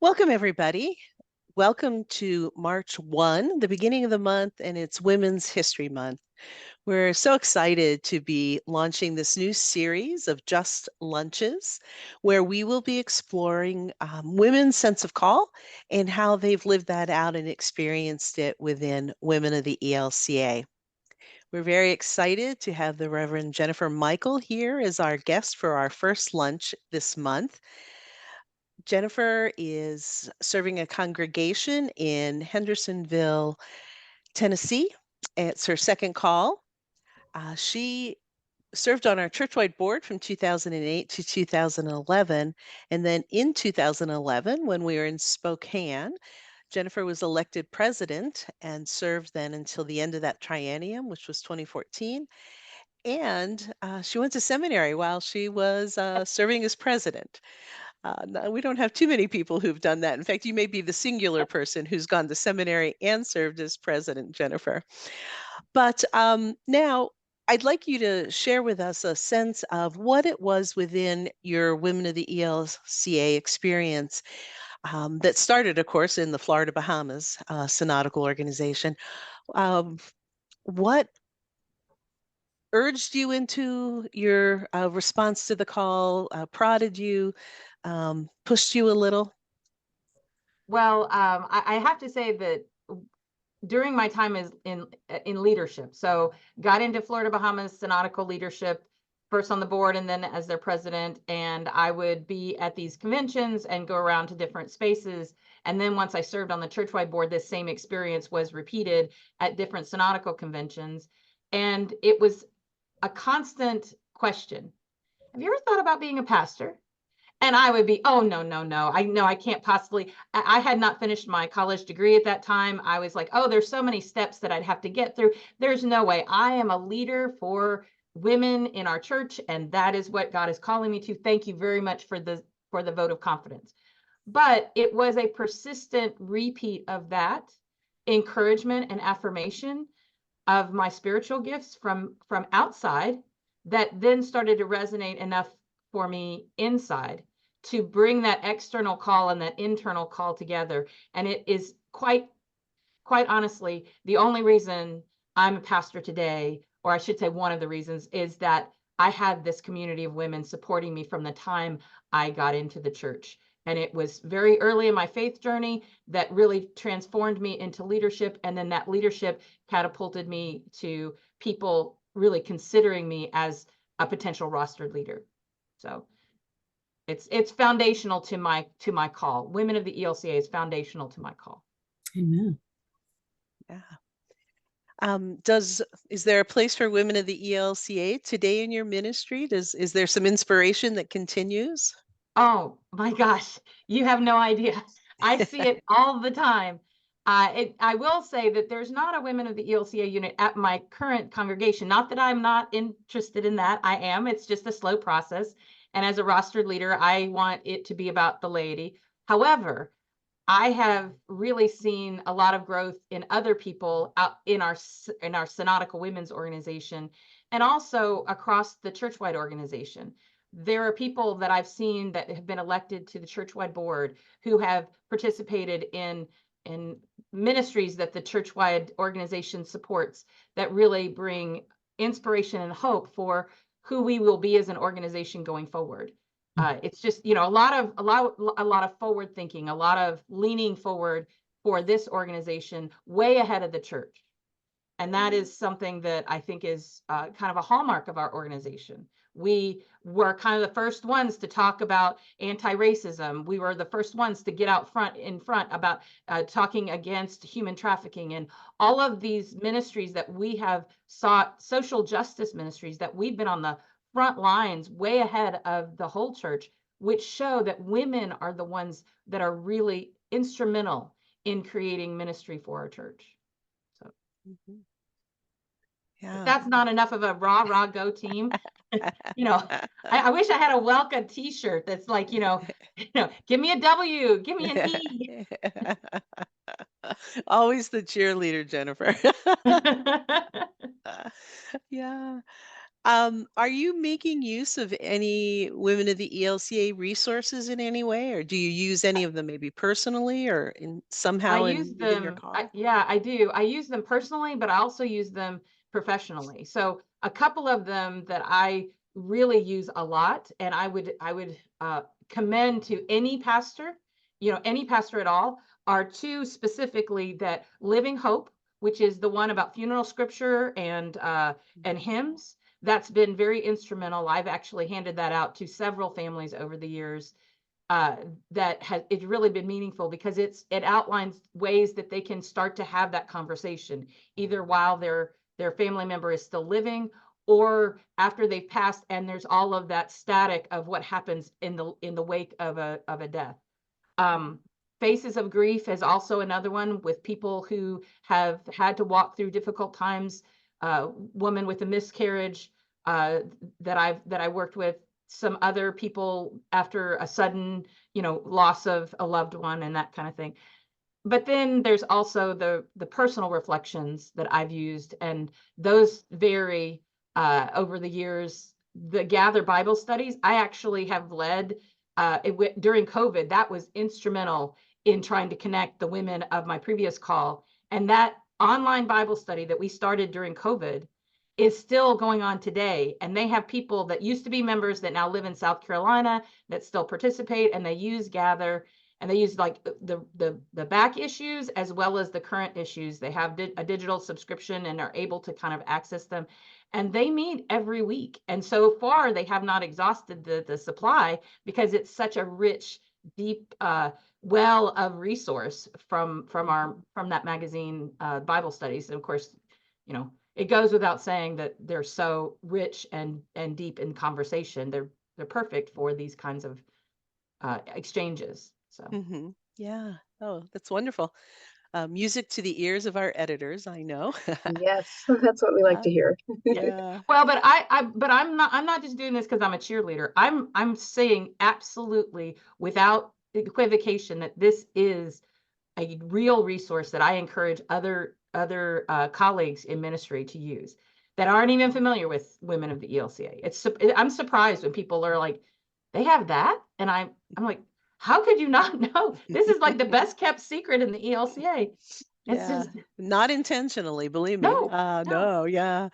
Welcome, everybody. Welcome to March 1, the beginning of the month, and it's Women's History Month. We're so excited to be launching this new series of Just Lunches, where we will be exploring women's sense of call and how they've lived that out and experienced it within Women of the ELCA. We're very excited to have the Reverend Jennifer Michael here as our guest for our first lunch this month. Jennifer is serving a congregation in Hendersonville, Tennessee. It's her second call. She served on our churchwide board from 2008 to 2011. And then in 2011, when we were in Spokane, Jennifer was elected president and served then until the end of that triennium, which was 2014. And she went to seminary while she was serving as president. No, we don't have too many people who've done that. In fact, you may be the singular person who's gone to seminary and served as president, Jennifer. But now I'd like you to share with us a sense of what it was within your Women of the ELCA experience that started, of course, in the Florida Bahamas Synodical Organization. Um, what urged you into your response to the call, prodded you, pushed you a little? Well, I have to say that during my time as in leadership, so got into Florida Bahamas synodical leadership, first on the board and then as their president, and I would be at these conventions and go around to different spaces. And then once I served on the churchwide board, this same experience was repeated at different synodical conventions, and it was a constant question. Have you ever thought about being a pastor? And I would be, oh, no, no, no. I know I can't possibly. I had not finished my college degree at that time. I was like, oh, there's so many steps that I'd have to get through. There's no way. I am a leader for women in our church, and that is what God is calling me to. Thank you very much for the vote of confidence. But it was a persistent repeat of that encouragement and affirmation of my spiritual gifts from outside that then started to resonate enough for me inside to bring that external call and that internal call together. And it is quite honestly the only reason I'm a pastor today, or I should say one of the reasons, is that I had this community of women supporting me from the time I got into the church. And it was very early in my faith journey that really transformed me into leadership. And then that leadership catapulted me to people really considering me as a potential rostered leader. So it's foundational to my call. Women of the ELCA is foundational to my call. Amen. Yeah. Is there a place for Women of the ELCA today in your ministry? Is there some inspiration that continues? Oh my gosh, you have no idea. I see it all the time. I will say that there's not a Women of the ELCA unit at my current congregation. Not that I'm not interested in that. I am. It's just a slow process. And as a rostered leader, I want it to be about the laity. However, I have really seen a lot of growth in other people out in our synodical women's organization and also across the churchwide organization. There are people that I've seen that have been elected to the churchwide board who have participated in ministries that the churchwide organization supports that really bring inspiration and hope for who we will be as an organization going forward. It's just, a lot of forward thinking, a lot of leaning forward for this organization way ahead of the church. And that is something that I think is kind of a hallmark of our organization. We were kind of the first ones to talk about anti-racism. We were the first ones to get out in front about talking against human trafficking and all of these ministries that we have sought, social justice ministries that we've been on the front lines way ahead of the whole church, which show that women are the ones that are really instrumental in creating ministry for our church. So Mhm. if Yeah. that's not enough of a rah go team, I wish I had a Welcome T-shirt that's like, give me a W, give me an E. Always the cheerleader, Jennifer. Yeah. Are you making use of any Women of the ELCA resources in any way, or do you use any of them maybe personally or in I somehow use in within your them, call? yeah, I do. I use them personally, but I also use them professionally. So a couple of them that I really use a lot, and I would commend to any pastor, any pastor at all, are two specifically that Living Hope, which is the one about funeral scripture and hymns. That's been very instrumental. I've actually handed that out to several families over the years, uh, that has it's really been meaningful because it outlines ways that they can start to have that conversation either while their family member is still living or after they've passed, and there's all of that static of what happens in the wake of a death. um, Faces of Grief is also another one with people who have had to walk through difficult times. Woman with a miscarriage, uh, that I worked with, some other people after a sudden, loss of a loved one and that kind of thing. But then there's also the personal reflections that I've used, and those vary over the years. The Gather Bible studies, I actually have led during COVID. That was instrumental in trying to connect the women of my previous call. And that online Bible study that we started during COVID is still going on today. And they have people that used to be members that now live in South Carolina that still participate, and they use Gather, and they use like the back issues as well as the current issues. They have a digital subscription and are able to kind of access them, and they meet every week. And so far they have not exhausted the supply because it's such a rich, deep well of resource from that magazine, Bible studies. And of course, it goes without saying that they're so rich and deep in conversation. They're perfect for these kinds of exchanges. So Hmm. Yeah. Oh, that's wonderful. Music to the ears of our editors, I know. Yes, that's what we like Uh, to hear. yeah. well, but I'm not just doing this because I'm a cheerleader. I'm saying absolutely without equivocation that this is a real resource that I encourage other colleagues in ministry to use that aren't even familiar with Women of the ELCA. I'm surprised when people are like, they have that, and I'm like, how could you not know? This is like the best kept secret in the ELCA. It's Yeah. just Not intentionally, believe me. no, no. No, yeah.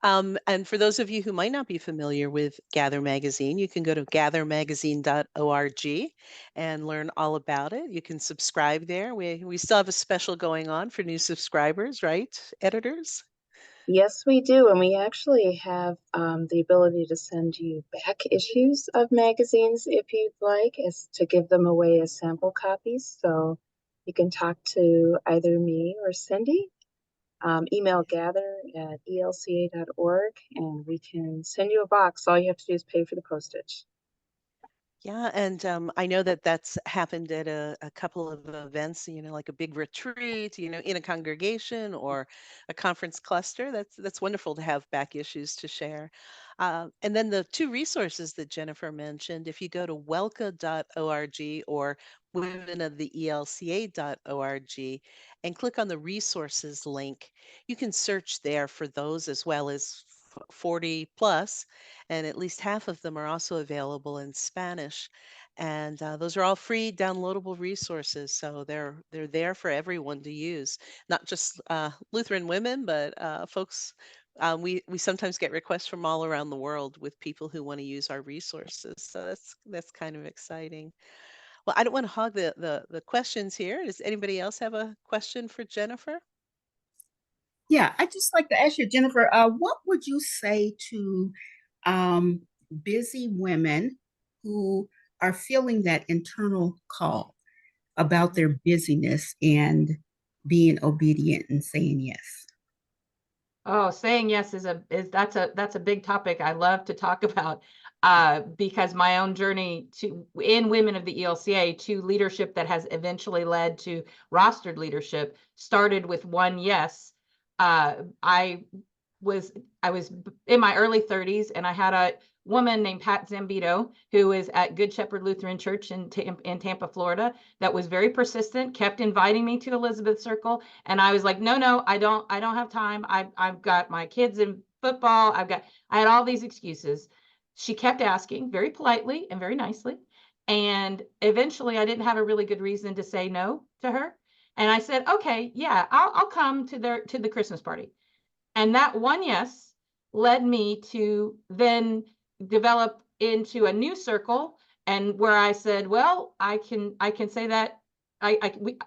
And for those of you who might not be familiar with Gather Magazine, you can go to gathermagazine.org and learn all about it. You can subscribe there. We still have a special going on for new subscribers, right, editors? Yes, we do. And we actually have the ability to send you back issues of magazines if you'd like, as to give them away as sample copies. So you can talk to either me or Cindy. Email gather@elca.org and we can send you a box. All you have to do is pay for the postage. Yeah, and I know that that's happened at a couple of events, like a big retreat, in a congregation or a conference cluster. That's wonderful to have back issues to share. And then the two resources that Jennifer mentioned, if you go to welka.org or womenoftheelca.org and click on the resources link, you can search there for those as well as 40 plus, and at least half of them are also available in Spanish. And those are all free downloadable resources, so they're there for everyone to use, not just Lutheran women, but folks. We sometimes get requests from all around the world with people who want to use our resources, so that's kind of exciting. Well, I don't want to hog the questions here. Does anybody else have a question for Jennifer? Yeah, I'd just like to ask you, Jennifer, what would you say to um, busy women who are feeling that internal call about their busyness and being obedient and saying yes? Oh, saying yes that's a big topic I love to talk about, because my own journey to in Women of the ELCA to leadership that has eventually led to rostered leadership started with one yes. I was in my early 30s, and I had a woman named Pat Zambito who is at Good Shepherd Lutheran Church in Tampa, Florida, that was very persistent, kept inviting me to Elizabeth Circle, and I was like, no, I don't have time. I've got my kids in football. I had all these excuses. She kept asking very politely and very nicely. And eventually I didn't have a really good reason to say no to her. And I said, okay, yeah, I'll come to the Christmas party. And that one yes led me to then develop into a new circle, and where I said, well, I can say that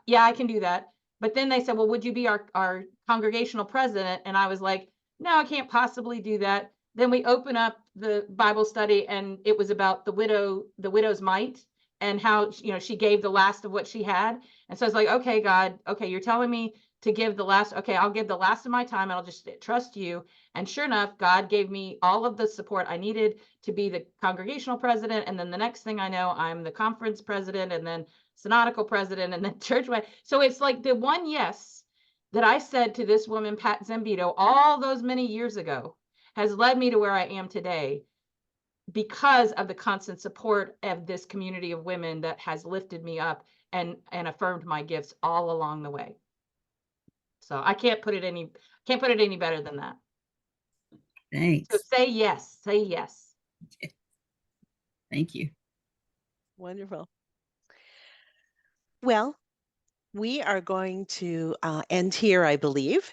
yeah, I can do that. But then they said, well, would you be our congregational president? And I was like, no, I can't possibly do that. Then we open up the Bible study, and it was about the widow's mite, and how, she gave the last of what she had. And so I was like, okay, God, okay, you're telling me to give the last, okay, I'll give the last of my time, and I'll just trust you. And sure enough, God gave me all of the support I needed to be the congregational president. And then the next thing I know, I'm the conference president, and then synodical president, and then churchwide. So it's like the one yes that I said to this woman, Pat Zambito, all those many years ago, has led me to where I am today, because of the constant support of this community of women that has lifted me up and affirmed my gifts all along the way. So I can't put it any better than that. Thanks. So say yes, say yes. Thank you. Wonderful. Well, we are going to end here, I believe.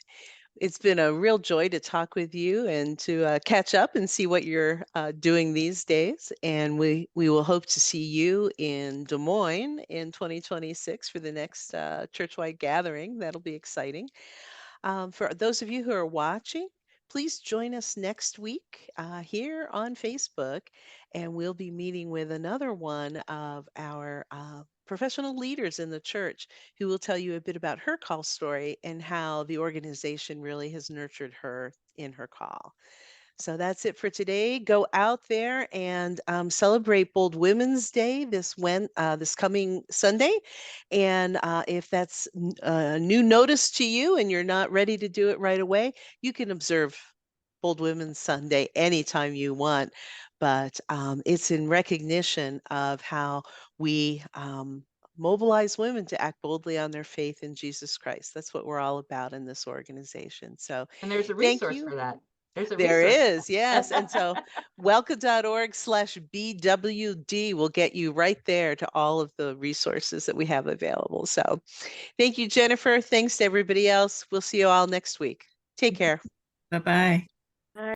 It's been a real joy to talk with you and to catch up and see what you're doing these days. And we will hope to see you in Des Moines in 2026 for the next churchwide gathering. That'll be exciting. For those of you who are watching, please join us next week here on Facebook, and we'll be meeting with another one of our professional leaders in the church who will tell you a bit about her call story and how the organization really has nurtured her in her call. So that's it for today. Go out there and celebrate Bold Women's Day this coming Sunday. And if that's a new notice to you and you're not ready to do it right away, you can observe Bold Women's Sunday anytime you want. But it's in recognition of how we mobilize women to act boldly on their faith in Jesus Christ. That's what we're all about in this organization. So And there's a thank resource you. for that. There's a There resource. is, yes. And so welcome.org/BWD will get you right there to all of the resources that we have available. So thank you, Jennifer. Thanks to everybody else. We'll see you all next week. Take care. Bye-bye.